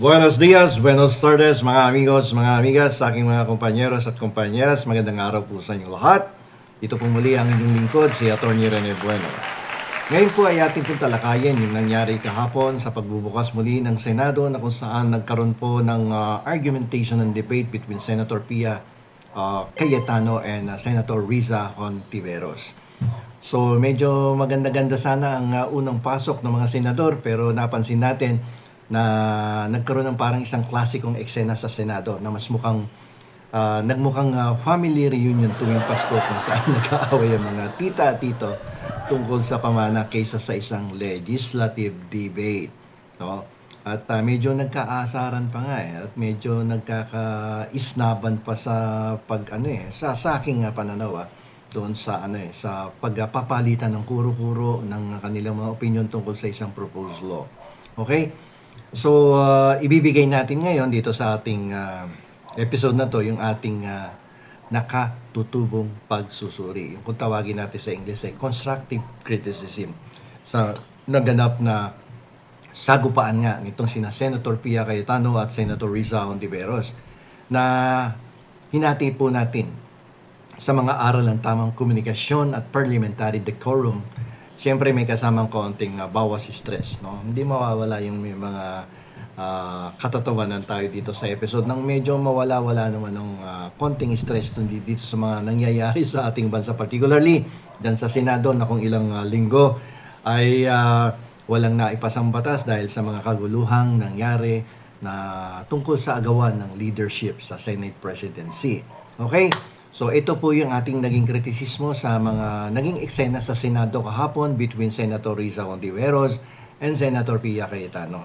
Buenos dias, buenos tardes mga amigos, mga amigas, sa aking mga kompanyeros at kompanyeras. Magandang araw po sa inyong lahat. Ito po muli ang inyong lingkod, si Atty. Rene Bueno. Ngayon po ay ating pong talakayin yung nangyari kahapon sa pagbubukas muli ng Senado na kung saan nagkaroon po ng argumentation and debate between Senator Pia Cayetano and Senator Riza Hontiveros. So medyo maganda-ganda sana ang unang pasok ng mga senador, pero napansin natin na nagkaroon ng parang isang klasikong eksena sa Senado na mas nagmukhang family reunion tuwing Pasko kung saan nag-aaway ang mga tita at tito tungkol sa pamana kaysa sa isang legislative debate, no? At medyo nagkaasaran pa nga at medyo nagkakaisnaban pa sa sa aking pananaw doon sa sa pagpapalitan ng kuro-kuro ng kanilang mga opinion tungkol sa isang proposed law. Okay? So, ibibigay natin ngayon dito sa ating episode na to yung ating nakatutubong pagsusuri. Yung kung tawagin natin sa English ay constructive criticism sa naganap na sagupaan nga nitong sina Senator Pia Cayetano at Senator Riza Hontiveros na hinati po natin sa mga aral ng tamang komunikasyon at parliamentary decorum. Siyempre may kasamang konting bawas stress, no? Hindi mawawala yung may mga katatawanan tayo dito sa episode nang medyo mawala-wala naman ng konting stress dito sa mga nangyayari sa ating bansa, particularly dyan sa Senado na kung ilang linggo ay walang naipasang batas dahil sa mga kaguluhang nangyari na tungkol sa agawan ng leadership sa Senate presidency. Okay? So ito po yung ating naging kritisismo sa mga naging eksena sa Senado kahapon between Senator Riza Hontiveros and Senator Pia Cayetano.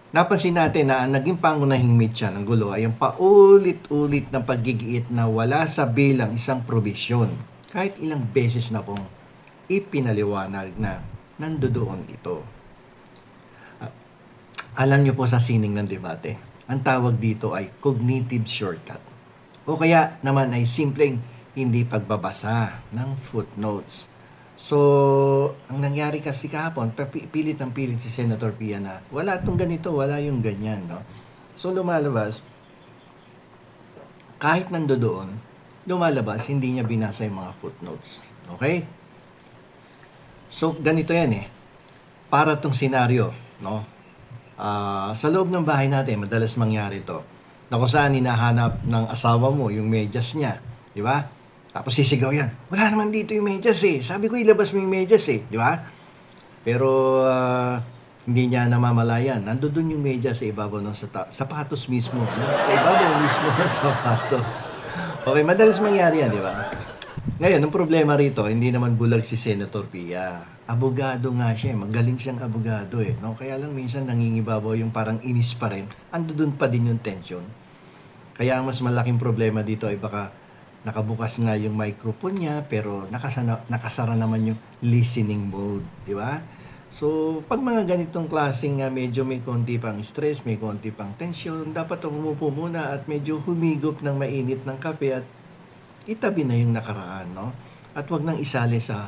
Napansin natin na ang naging pangunahing mitya ng gulo ay yung paulit-ulit na paggigiit na wala sa bilang isang probisyon. Kahit ilang beses na pong ipinaliwanag na nandoon ito. Alam niyo po sa sining ng debate, ang tawag dito ay cognitive shortcut. O kaya naman ay simpleng hindi pagbabasa ng footnotes. So, ang nangyari kasi kahapon, pilit si Senator Pia na wala itong ganito, wala yung ganyan, no? So, lumalabas, kahit nandoon, lumalabas, hindi niya binasa yung mga footnotes. Okay? So, ganito yan para itong senaryo, no? Sa loob ng bahay natin, madalas mangyari ito. Na kung saan hinahanap ng asawa mo yung medyas niya, di ba? Tapos sisigaw yan, wala naman dito yung medyas sabi ko ilabas mo yung medyas di ba? Pero hindi niya namamalayan, nandoon yung medyas sa ibabaw ng sapatos mismo, no? Sa ibabaw mismo ng sapatos. Okay, madalas mangyari yan, di ba? Ngayon, ang problema rito, hindi naman bulag si Senator Pia. Abogado nga siya, magaling siyang abogado no? Kaya lang minsan nangingibabaw yung parang inis pa rin, andun pa din yung tension. Kaya ang mas malaking problema dito ay baka nakabukas nga yung microphone niya pero nakasara naman yung listening mode, di ba? So, pag mga ganitong klaseng medyo may konti pang stress, may konti pang tension, dapat umupo muna at medyo humigop ng mainit ng kape at itabi na yung nakaraan, no? At wag nang isali sa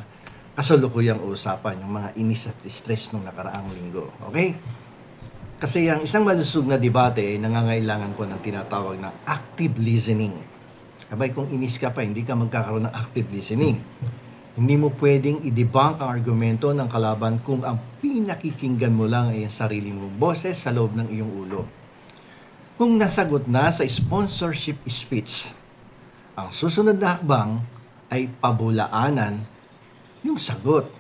kasalukuyang usapan yung mga inis at stress nung nakaraang linggo, okay? Kasi ang isang malusog na debate ay nangangailangan ko ng tinatawag na active listening. Abay, kung inis ka pa, hindi ka magkakaroon ng active listening. Hindi mo pwedeng i-debunk ang argumento ng kalaban kung ang pinakikinggan mo lang ay ang sarili mong boses sa loob ng iyong ulo. Kung nasagot na sa sponsorship speech, ang susunod na hakbang ay pabulaanan yung sagot.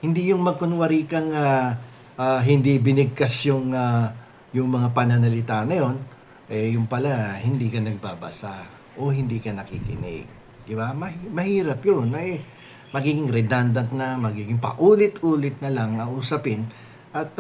Hindi yung magkunwari kang hindi binigkas yung mga pananalita na yun, yung pala hindi ka nagbabasa o hindi ka nakikinig. Di ba? Mahirap yun. Magiging redundant na, magiging paulit-ulit na lang ang usapin at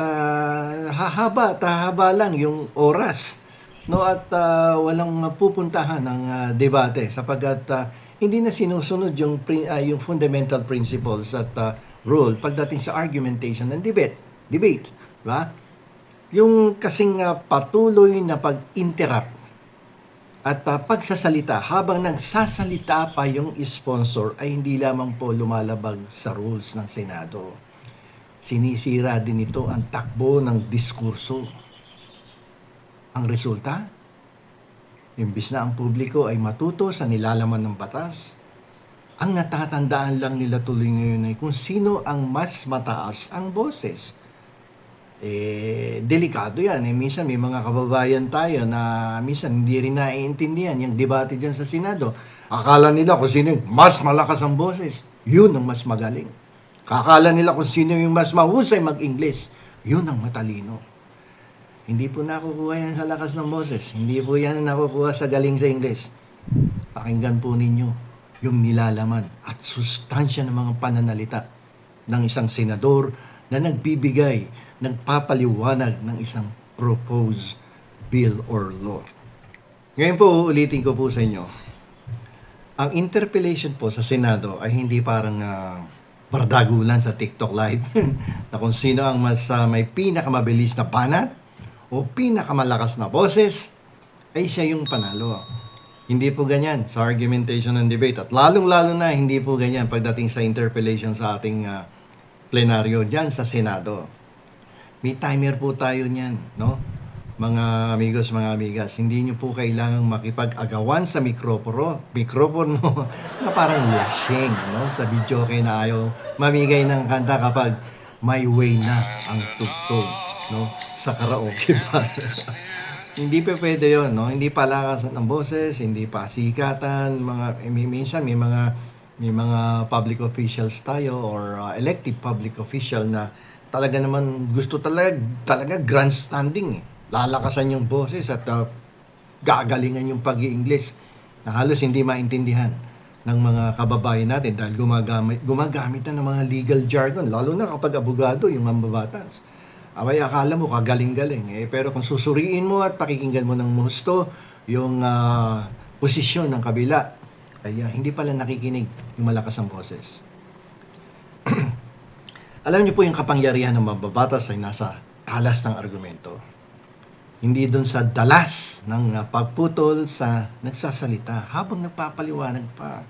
hahaba lang yung oras, no? At walang pupuntahan ng debate sapagkat hindi na sinusunod yung fundamental principles at rule pagdating sa argumentation and debate, di ba? Yung kasing patuloy na pag-interrupt at pagsasalita habang nagsasalita pa yung sponsor ay hindi lamang po lumalabag sa rules ng Senado. Sinisira din ito ang takbo ng diskurso Ang resulta, imbis na ang publiko ay matuto sa nilalaman ng batas, ang natatandaan lang nila tuloy ngayon ay kung sino ang mas mataas ang boses. Delikado yan. Minsan may mga kababayan tayo na minsan hindi rin naiintindihan yung debate dyan sa Senado. Akala nila kung sino yung mas malakas ang boses, yun ang mas magaling. Akala nila kung sino yung mas mahusay mag-Ingles, yun ang matalino. Hindi po nakukuha yan sa lakas ng boses. Hindi po yan nakukuha sa galing sa Ingles. Pakinggan po ninyo yung nilalaman at sustansya ng mga pananalita ng isang senador na nagbibigay, nagpapaliwanag ng isang proposed bill or law. Ngayon po, uulitin ko po sa inyo. Ang interpellation po sa Senado ay hindi parang bardagulan sa TikTok Live na kung sino ang mas may pinakamabilis na banat o pinakamalakas na boses ay siya yung panalo. Hindi po ganyan sa argumentation and debate. At lalong-lalo na hindi po ganyan pagdating sa interpellation sa ating plenaryo dyan sa Senado. May timer po tayo niyan, no? Mga amigos, mga amigas, hindi nyo po kailangang makipag-agawan sa mikropono na parang lashing, no? Sa video kayo na ayaw mamigay ng kanta kapag may way na ang tugtog, no? Sa karaoke bar. Hindi pa pwede yun, no? Hindi palakasan ng boses, hindi pa sikatan, minsan may mga public officials tayo or elected public official na talaga naman gusto talaga grandstanding eh. Lalakasan yung boses at gagalingan yung pag-i-English na halos hindi maintindihan ng mga kababayan natin dahil gumagamit na ng mga legal jargon, lalo na kapag abogado yung mambabatas. Abay, akala mo kagaling-galing. Pero kung susuriin mo at pakikinggan mo ng gusto yung posisyon ng kabila, ay hindi pala nakikinig yung malakas ang boses. Alam niyo po yung kapangyarihan ng mambabatas ay nasa talas ng argumento. Hindi doon sa dalas ng pagputol sa nagsasalita habang nagpapaliwanag pa.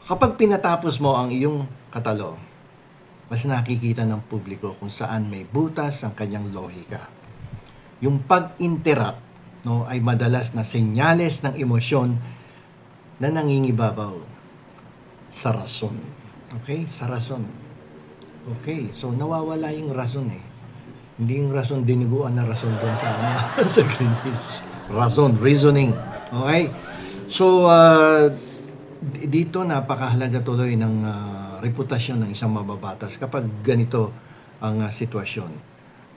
Kapag pinatapos mo ang iyong katalo, mas nakikita ng publiko kung saan may butas ang kanyang lohika. Yung pag-interrupt, no, ay madalas na senyales ng emosyon na nangingibabaw sa rason. Okay? Sa rason. Okay, so nawawala yung rason eh. Hindi yung rason diniguan na rason doon sa sa Green Hills. Rason, reasoning. Okay? So, dito napakahalaga tuloy ng reputasyon ng isang mababatas kapag ganito ang sitwasyon.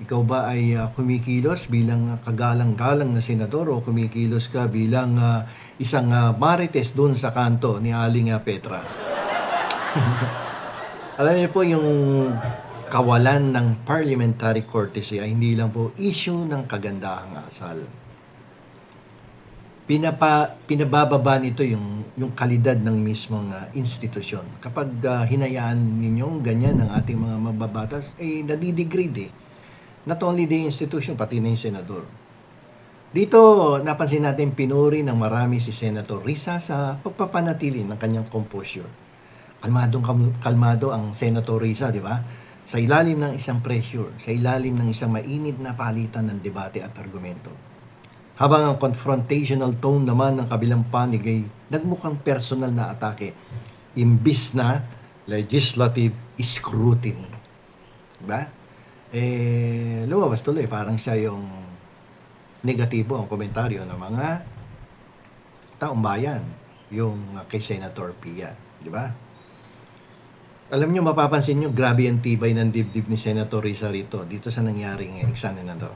Ikaw ba ay kumikilos bilang kagalang-galang na senador o kumikilos ka bilang isang marites doon sa kanto ni Aling Petra? Alam niyo po yung kawalan ng parliamentary courtesy ay hindi lang po issue ng kagandahang asal. Pinabababa nito yung kalidad ng mismong institusyon. Kapag hinayaan ninyong ganyan ang ating mga mababatas, ay nadidegrade eh. Not only the institution, pati na yung senador. Dito, napansin natin pinuri ng marami si Senator Risa sa pagpapanatili ng kanyang composure. Kalmado ang Senator Risa, di ba? Sa ilalim ng isang pressure, sa ilalim ng isang mainit na palitan ng debate at argumento. Habang ang confrontational tone naman ng kabilang panig ay nagmukhang personal na atake, imbis na legislative scrutiny. Diba? Lumabas tuloy, parang siya yung negatibo ang komentaryo ng mga taong bayan, yung kay Senator Pia. Diba? Alam nyo, mapapansin nyo, grabe ang tibay ng dibdib ni Senator Risa rito, dito sa nangyaring eksena na to.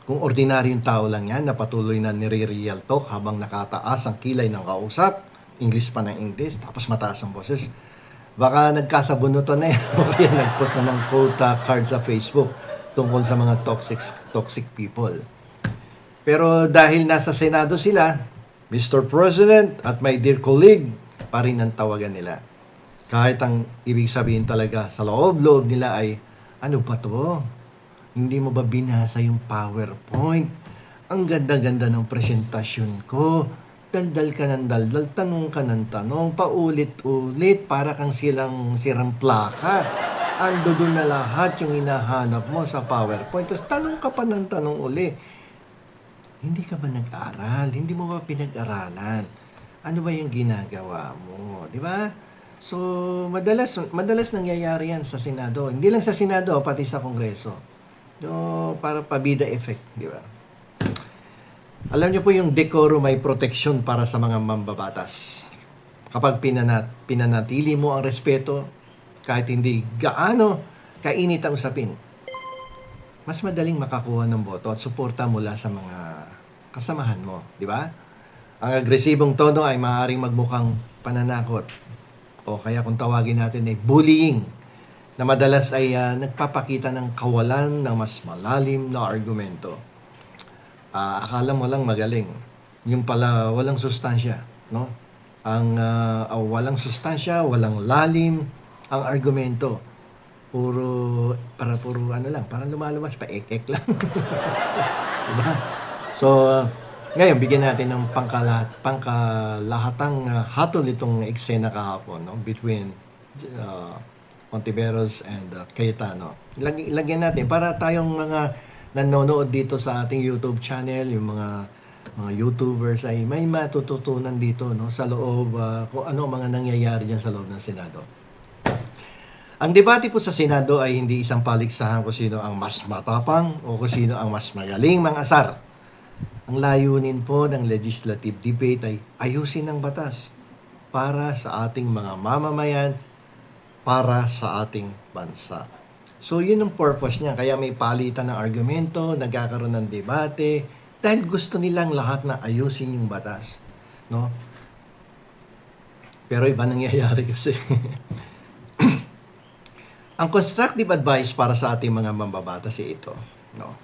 Kung ordinaryong tao lang yan, na patuloy na nire-real talk habang nakataas ang kilay ng kausap, English pa ng English, tapos mataas ang boses, baka nagkasabunutan na yan, o kaya nagpost na ng quota card sa Facebook tungkol sa mga toxic people. Pero dahil nasa Senado sila, Mr. President at my dear colleague, pa rin ang tawagan nila. Kahit ang ibig sabihin talaga sa loob-loob nila ay, ano ba to? Hindi mo ba binasa yung PowerPoint? Ang ganda-ganda ng presentasyon ko. Daldal ka ng daldal, tanong ka ng tanong, paulit-ulit, para kang sirang plaka. Ando doon na lahat yung hinahanap mo sa PowerPoint. Tapos tanong ka pa ng tanong uli. Hindi ka ba nag-aral? Hindi mo ba pinag-aralan? Ano ba yung ginagawa mo? Di ba? So, madalas nangyayari yan sa Senado. Hindi lang sa Senado, pati sa Kongreso. No, para pabida effect, di ba? Alam niyo po yung decorum may protection para sa mga mambabatas. Kapag pinanatili mo ang respeto, kahit hindi gaano kainit ang usapin, mas madaling makakuha ng boto at suporta mula sa mga kasamahan mo, di ba? Ang agresibong tono ay maaaring magmukhang pananakot o kaya kung tawagin natin ay bullying na madalas ay nagpapakita ng kawalan ng mas malalim na argumento. Akala mo lang magaling, yung pala walang sustansya, no? Ang walang sustansya, walang lalim ang argumento. Puro ano lang, parang lumalabas pa ek-ek lang. Diba? So, ngayon bigyan natin ng pangkalahatang hatol itong eksena kahapon, no? Between Ontiveros and Cayetano. Lagyan natin para tayong mga nanonood dito sa ating YouTube channel, yung mga YouTubers ay may matututunan dito, no, sa loob kung ano mga nangyayari diyan sa loob ng Senado. Ang debate po sa Senado ay hindi isang paligsahan kung sino ang mas matapang o kung sino ang mas magaling mangasar. Ang layunin po ng legislative debate ay ayusin ang batas para sa ating mga mamamayan, para sa ating bansa. So yun ang purpose niya. Kaya may palitan ng argumento, nagkakaroon ng debate, dahil gusto nilang lahat na ayusin yung batas. No? Pero iba nangyayari kasi. Ang constructive advice para sa ating mga mambabatas ay ito. No?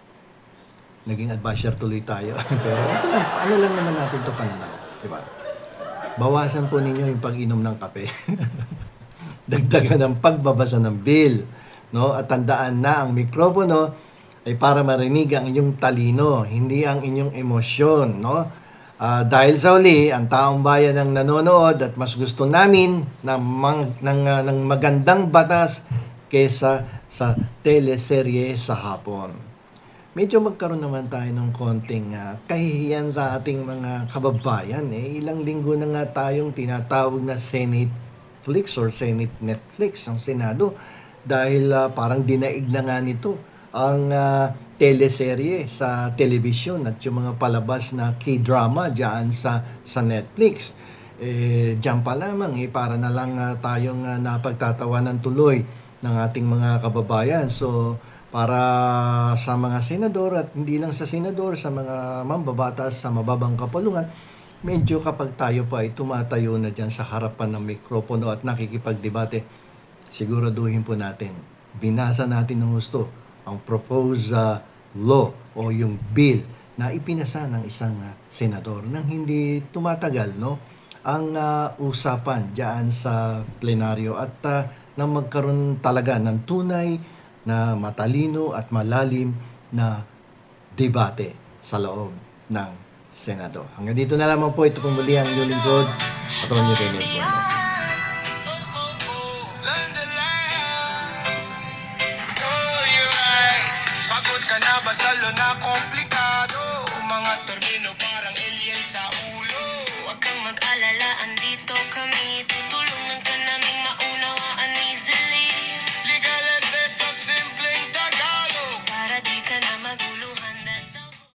Naging advisor tuloy tayo. Pero ito lang, ano lang naman natin ito pananaw. Diba? Bawasan po ninyo yung pag-inom ng kape. Dagdagan ng pagbabasa ng bill. No? At tandaan na ang mikropono ay para marinig ang inyong talino, hindi ang inyong emosyon. No? Dahil sa uli, ang taong bayan ang nanonood at mas gusto namin ng magandang batas kesa sa teleserye sa hapon. Medyo magkaroon naman tayo ng konting kahihiyan sa ating mga kababayan. Ilang linggo na nga tayong tinatawag na Senate Flix or Senate Netflix ang Senado dahil parang dinaig na nga nito ang teleserye sa television at yung mga palabas na K-drama dyan sa Netflix. Diyan pa lamang para na lang tayong napagtatawanan tuloy ng ating mga kababayan. So, para sa mga senador at hindi lang sa senador, sa mga mambabatas sa mababang kapulungan, medyo kapag tayo pa ay tumatayo na dyan sa harapan ng mikropono at nakikipagdebate, siguraduhin po natin, binasa natin ng gusto ang proposed law o yung bill na ipinasa ng isang senador nang hindi tumatagal, no, ang usapan diyan sa plenaryo at nang magkaroon talaga ng tunay na matalino at malalim na debate sa loob ng Senado. Hanggang dito na lamang po, ito pong muli ang inyong lingkod, Atty. Rene Bueno.